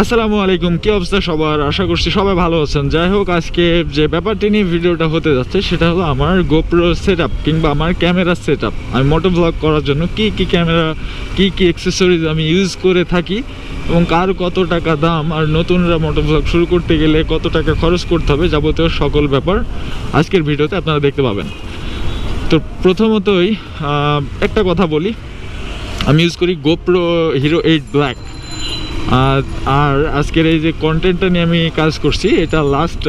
আসসালামু আলাইকুম, কি অবস্থা সবার? আশা করছি সবাই ভালো আছেন। যাই হোক, আজকে যে ব্যাপারটি নিয়ে ভিডিওটা হতে যাচ্ছে সেটা হলো আমার গোপ্রো সেটআপ কিংবা আমার ক্যামেরা সেটআপ। আমি মোটো ব্লগ করার জন্য কি ক্যামেরা, কি অ্যাক্সেসরিজ আমি ইউজ করে থাকি এবং কার কত টাকা দাম, আর নতুনরা মোটো ব্লগ শুরু করতে গেলে কত টাকা খরচ করতে হবে, যাবতীয় সকল ব্যাপার আজকের ভিডিওতে আপনারা দেখতে পাবেন। তো প্রথমতই একটা কথা বলি, আমি ইউজ করি গোপ্রো হিরো 8 ব্ল্যাক। আর আজকের এই যে কন্টেন্টটা নিয়ে আমি কাজ করছি, এটা লাস্ট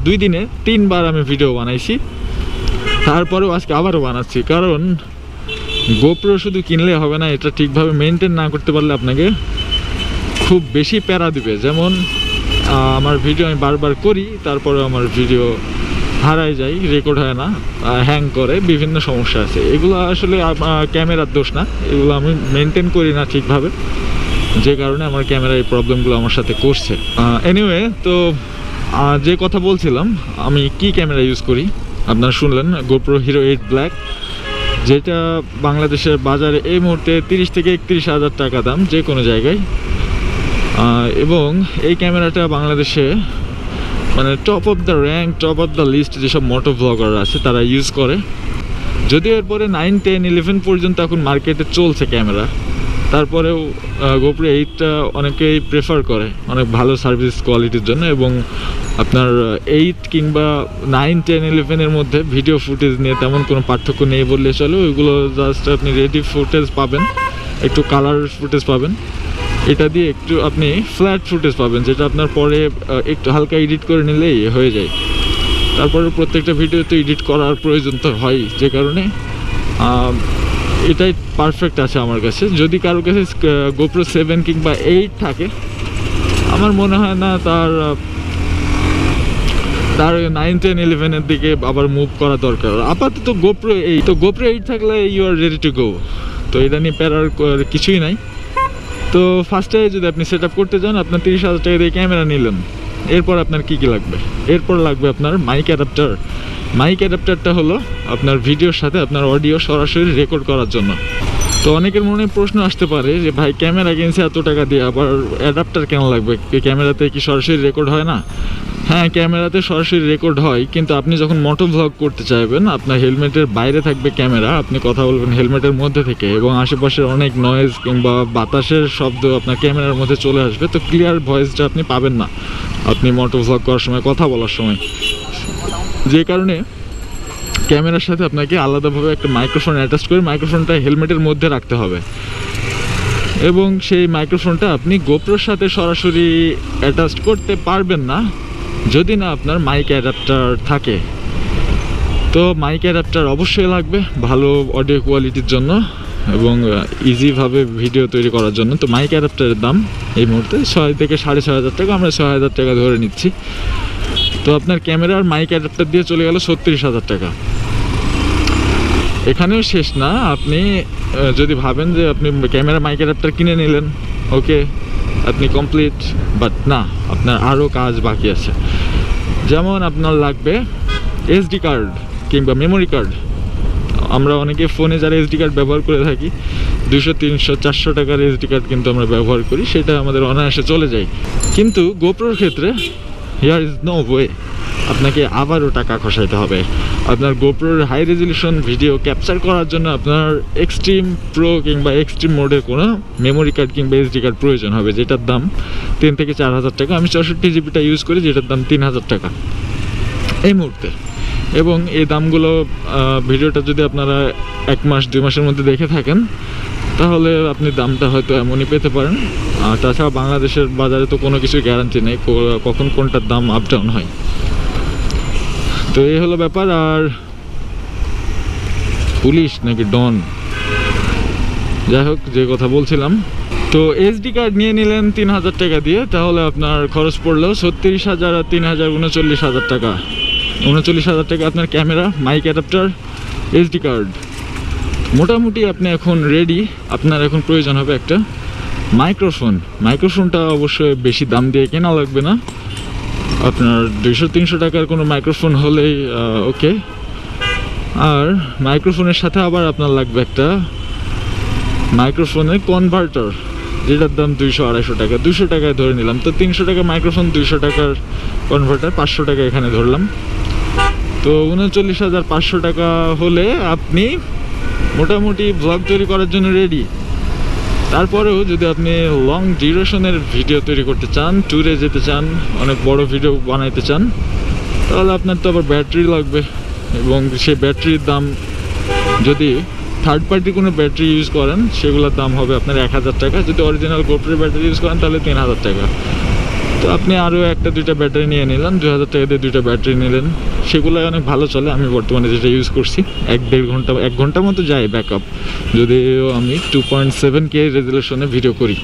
2 দিনে 3 বার আমি ভিডিও বানাইছি, তারপরেও আজকে আবারও বানাচ্ছি। কারণ গোপ্রো শুধু কিনলে হবে না, এটা ঠিকভাবে মেনটেন না করতে পারলে আপনাকে খুব বেশি প্যারা দিবে। যেমন আমার ভিডিও আমি বারবার করি, তারপরে আমার ভিডিও হারায় যায়, রেকর্ড হয় না, হ্যাং করে, বিভিন্ন সমস্যা আছে। এগুলো আসলে ক্যামেরার দোষ না, এগুলো আমি মেনটেন করি না ঠিকভাবে, যে কারণে আমার ক্যামেরার এই প্রবলেমগুলো আমার সাথে করছে। এনিওয়ে, তো যে কথা বলছিলাম, আমি কি ক্যামেরা ইউজ করি আপনারা শুনলেন, গোপ্রো হিরো 8 ব্ল্যাক, যেটা বাংলাদেশের বাজারে এই মুহূর্তে 30 থেকে 31 হাজার টাকা দাম যে কোনো জায়গায়। এবং এই ক্যামেরাটা বাংলাদেশে মানে top of the rank, top of the list যেসব মোটো ব্লগার আছে তারা ইউজ করে। যদিও এরপরে 9, 10, 11 পর্যন্ত এখন মার্কেটে চলছে ক্যামেরা, তারপরেও গোপ্রো 8টা অনেকেই প্রেফার করে অনেক ভালো সার্ভিস কোয়ালিটির জন্য। এবং আপনার 8 কিংবা 9, 10, 11-এর মধ্যে ভিডিও ফুটেজ নিয়ে তেমন কোনো পার্থক্য নেই বললে চলে। ওইগুলো জাস্ট আপনি রেডি ফুটেজ পাবেন, একটু কালার ফুটেজ পাবেন, এটা দিয়ে একটু আপনি ফ্ল্যাট ফুটেজ পাবেন, যেটা আপনার পরে একটু হালকা এডিট করে নিলেই হয়ে যায়। তারপরে প্রত্যেকটা ভিডিও তো এডিট করার প্রয়োজন তো হয়, যে কারণে এটাই পারফেক্ট আছে আমার কাছে। যদি কারোর কাছে গোপ্রো 7 কিংবা 8 থাকে, আমার মনে হয় না তার 9, 10, 11-এর দিকে আবার মুভ করা দরকার। আপাতত গোপ্রো 8, তো গোপ্রো 8 থাকলে you are ready to go. তো এটা নিয়ে প্যারার কিছুই নাই। তো ফার্স্টে যদি আপনি সেট আপ করতে চান, আপনার 30 হাজার টাকা দিয়ে ক্যামেরা নিলেন, এরপর আপনার কি লাগবে? এরপর লাগবে আপনার মাইক অ্যাডাপ্টার। মাইক অ্যাডাপ্টারটা হলো আপনার ভিডিওর সাথে আপনার অডিও সরাসরি রেকর্ড করার জন্য। তো অনেকের মনে প্রশ্ন আসতে পারে যে ভাই, ক্যামেরা কিনছে এত টাকা দিয়ে, আবার অ্যাডাপ্টার কেন লাগবে? ক্যামেরাতে কি সরাসরি রেকর্ড হয় না? হ্যাঁ, ক্যামেরাতে সরাসরি রেকর্ড হয়, কিন্তু আপনি যখন মোটো ভ্লগ করতে চাইবেন, আপনার হেলমেটের বাইরে থাকবে ক্যামেরা, আপনি কথা বলবেন হেলমেটের মধ্যে থেকে, এবং আশেপাশের অনেক নয়েজ কিংবা বাতাসের শব্দ আপনার ক্যামেরার মধ্যে চলে আসবে। তো ক্লিয়ার ভয়েসটা আপনি পাবেন না আপনি মোটো ভ্লগ করার সময়, কথা বলার সময়। যে কারণে ক্যামেরার সাথে আপনাকে আলাদাভাবে একটা মাইক্রোফোন অ্যাটাচ করে মাইক্রোফোনটা হেলমেটের মধ্যে রাখতে হবে, এবং সেই মাইক্রোফোনটা আপনি গোপ্রোর সাথে সরাসরি অ্যাটাচ করতে পারবেন না যদি না আপনার মাইক অ্যাডাপ্টার থাকে। তো মাইক অ্যাডাপ্টার অবশ্যই লাগবে ভালো অডিও কোয়ালিটির জন্য এবং ইজিভাবে ভিডিও তৈরি করার জন্য। তো মাইক অ্যাডাপ্টারের দাম এই মুহূর্তে 6 থেকে 6,500 টাকা, আমরা 6,000 টাকা ধরে নিচ্ছি। তো আপনার ক্যামেরার মাইক অ্যাডাপ্টার দিয়ে চলে গেল 36,000 টাকা। এখানেও শেষ না, আপনি যদি ভাবেন যে আপনি ক্যামেরা মাইক অ্যাডাপ্টার কিনে নিলেন, ওকে, আপনি কমপ্লিট, বাট না, আপনার আরও কাজ বাকি আছে। যেমন আপনার লাগবে এসডি কার্ড কিংবা মেমোরি কার্ড। আমরা অনেকে ফোনে যারা এসডি কার্ড ব্যবহার করে থাকি, 200, 300, 400 টাকার এসডি কার্ড কিন্তু আমরা ব্যবহার করি, সেটা আমাদের অনায়াসে চলে যায়। কিন্তু গোপ্রোর ক্ষেত্রে হিয়ার ইজ নো ওয়ে, আপনাকে আবারও টাকা খসাইতে হবে। আপনার গোপ্রোর হাই রেজলিউশন ভিডিও ক্যাপচার করার জন্য আপনার এক্সট্রিম প্রো কিংবা এক্সট্রিম মোডের কোনো মেমোরি কার্ড কিংবা এসডি কার্ড প্রয়োজন হবে, যেটার দাম 3 থেকে 4,000 টাকা। আমি 64 জিবিটা ইউজ করি, যেটার দাম 3,000 টাকা এই মুহূর্তে। এবং এই দামগুলো ভিডিওটা যদি আপনারা 1 মাস 2 মাসের মধ্যে দেখে থাকেন, তাহলে আপনি দামটা হয়তো এমনই পেতে পারেন। আর তাছাড়া বাংলাদেশের বাজারে তো কোনো কিছু গ্যারান্টি নেই কখন কোনটার দাম আপ ডাউন হয়। তো এই হলো ব্যাপার। আর পুলিশ নাকি ডন, যাই হোক, যে কথা বলছিলাম, তো এসডি কার্ড নিয়ে নিলেন 3,000 টাকা দিয়ে, তাহলে আপনার খরচ পড়লো 36,000 আর 3,000 39,000 টাকা। 39,000 টাকা আপনার camera, mic adapter, SD card, মোটামুটি আপনি এখন রেডি। আপনার এখন প্রয়োজন হবে একটা মাইক্রোফোন। মাইক্রোফোনটা অবশ্যই বেশি দাম দিয়ে কেনা লাগবে না, আপনার 200-300 টাকার কোনো মাইক্রোফোন হলেই ওকে। আর মাইক্রোফোনের সাথে আবার আপনার লাগবে একটা মাইক্রোফোনের কনভার্টার, যেটার দাম 200-250 টাকা, 200 টাকায় ধরে নিলাম। তো 300 টাকা মাইক্রোফোন, 200 টাকার কনভার্টার, 500 টাকা এখানে ধরলাম। তো 39,500 টাকা হলে আপনি মোটামুটি ব্লগ তৈরি করার জন্য রেডি। তারপরেও যদি আপনি লং ডিউরেশনের ভিডিও তৈরি করতে চান, ট্যুরে যেতে চান, অনেক বড় ভিডিও বানাইতে চান, তাহলে আপনার তো আবার ব্যাটারি লাগবে। এবং সেই ব্যাটারির দাম, যদি থার্ড পার্টি কোনো ব্যাটারি ইউজ করেন সেগুলোর দাম হবে আপনার 1000 টাকা। যদি অরিজিনাল গোপ্রো ব্যাটারি ইউজ করেন তাহলে 3000 টাকা। তো আপনি আরও 1-2টা ব্যাটারি নিয়ে নিলেন, 2000 টাকা দিয়ে 2টা ব্যাটারি নিলেন, সেগুলো অনেক ভালো চলে। আমি বর্তমানে যেটা ইউজ করছি 1 ঘন্টা মতো যায় ব্যাকআপ, যদিও আমি 2.7K রেজুলেশনে ভিডিও করি।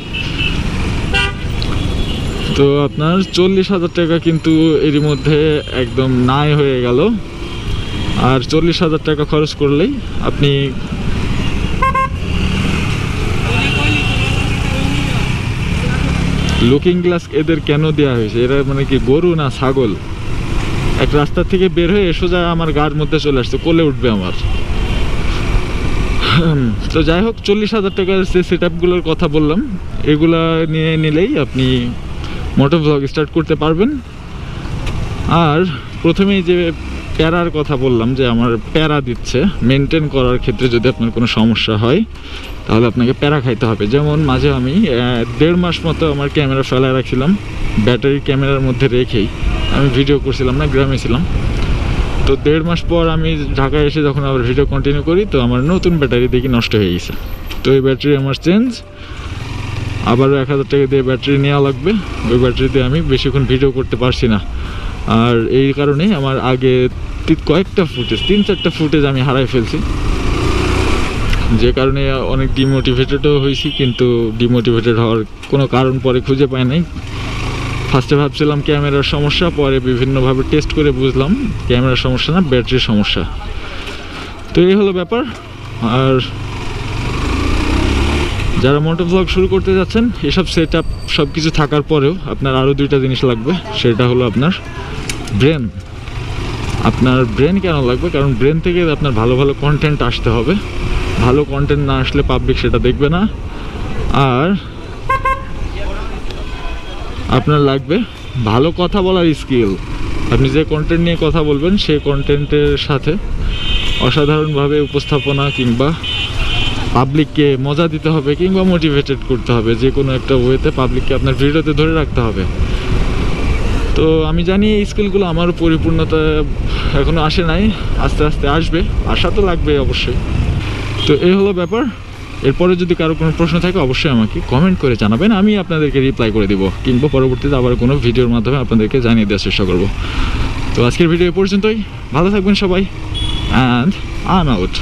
তো আপনার 40,000 টাকা কিন্তু এরই মধ্যে একদম নাই হয়ে গেল। আর 40,000 টাকা খরচ করলেই আপনি লুকিং গ্লাস এদের কেন দেওয়া হয়েছে? এরা মানে কি গরু না ছাগল? এক রাস্তা থেকে বের হয়ে সোজা আমার গার মধ্যে চলে আসছে, কোলে উঠবে আমার। তো যাই হোক, 40,000 টাকার যে সেট আপগুলোর কথা বললাম, এগুলা নিয়ে নিলেই আপনি মোটোভ্লগ স্টার্ট করতে পারবেন। আর প্রথমেই যে প্যারার কথা বললাম, যে আমার প্যারা দিচ্ছে মেনটেন করার ক্ষেত্রে, যদি আপনার কোনো সমস্যা হয় তাহলে আপনাকে প্যারা খাইতে হবে। যেমন মাঝে আমি 1.5 মাস মতো আমার ক্যামেরা ফেলায় রাখছিলাম, ব্যাটারি ক্যামেরার মধ্যে রেখেই আমি ভিডিও করছিলাম না, গ্রামে ছিলাম। তো 1.5 মাস পর আমি ঢাকায় এসে যখন আবার ভিডিও কন্টিনিউ করি, তো আমার নতুন ব্যাটারি দেখি নষ্ট হয়ে গেছে। তো এই ব্যাটারি আমার চেঞ্জ, আবারও 1000 টাকা দিয়ে ব্যাটারি নেওয়া লাগবে। ওই ব্যাটারিতে আমি বেশিক্ষণ ভিডিও করতে পারছি না। আর এই কারণেই আমার আগে কয়েকটা ফুটেজ, 3-4টা ফুটেজ আমি হারাই ফেলছি, যে কারণে অনেক ডিমোটিভেটেডও হয়েছি। কিন্তু ডিমোটিভেটেড হওয়ার কোনো কারণ পরে খুঁজে পাই নাই। ফার্স্টে ভাবছিলাম ক্যামেরার সমস্যা, পরে বিভিন্নভাবে টেস্ট করে বুঝলাম ক্যামেরার সমস্যা না, ব্যাটারির সমস্যা। তো এই হলো ব্যাপার। আর যারা মোটোভ্লগ শুরু করতে যাচ্ছেন, এসব সেট আপ সব কিছু থাকার পরেও আপনার আরও 2টা জিনিস লাগবে। সেটা হলো আপনার ব্রেন। আপনার ব্রেন কেন লাগবে? কারণ ব্রেন থেকে আপনার ভালো ভালো কন্টেন্ট আসতে হবে। ভালো কন্টেন্ট না আসলে পাবলিক সেটা দেখবে না। আর আপনার লাগবে ভালো কথা বলার স্কিল। আপনি যে কন্টেন্ট নিয়ে কথা বলবেন সেই কন্টেন্টের সাথে অসাধারণভাবে উপস্থাপনা, কিংবা পাবলিককে মজা দিতে হবে, কিংবা মোটিভেটেড করতে হবে। যে কোনো একটা ওয়েতে পাবলিককে আপনার ভিডিওতে ধরে রাখতে হবে। তো আমি জানি এই স্কিলগুলো আমারও পরিপূর্ণতা এখনও আসে নাই, আস্তে আস্তে আসবে, আশা তো লাগবে অবশ্যই। তো এই হলো ব্যাপার। এরপরে যদি কারো কোনো প্রশ্ন থাকে অবশ্যই আমাকে কমেন্ট করে জানাবেন, আমি আপনাদেরকে রিপ্লাই করে দিব, কিংবা পরবর্তীতে আবার কোনো ভিডিওর মাধ্যমে আপনাদেরকে জানিয়ে দেওয়ার চেষ্টা করব। তো আজকের ভিডিও এ পর্যন্তই। ভালো থাকবেন সবাই, অ্যান্ড আই এম আউট।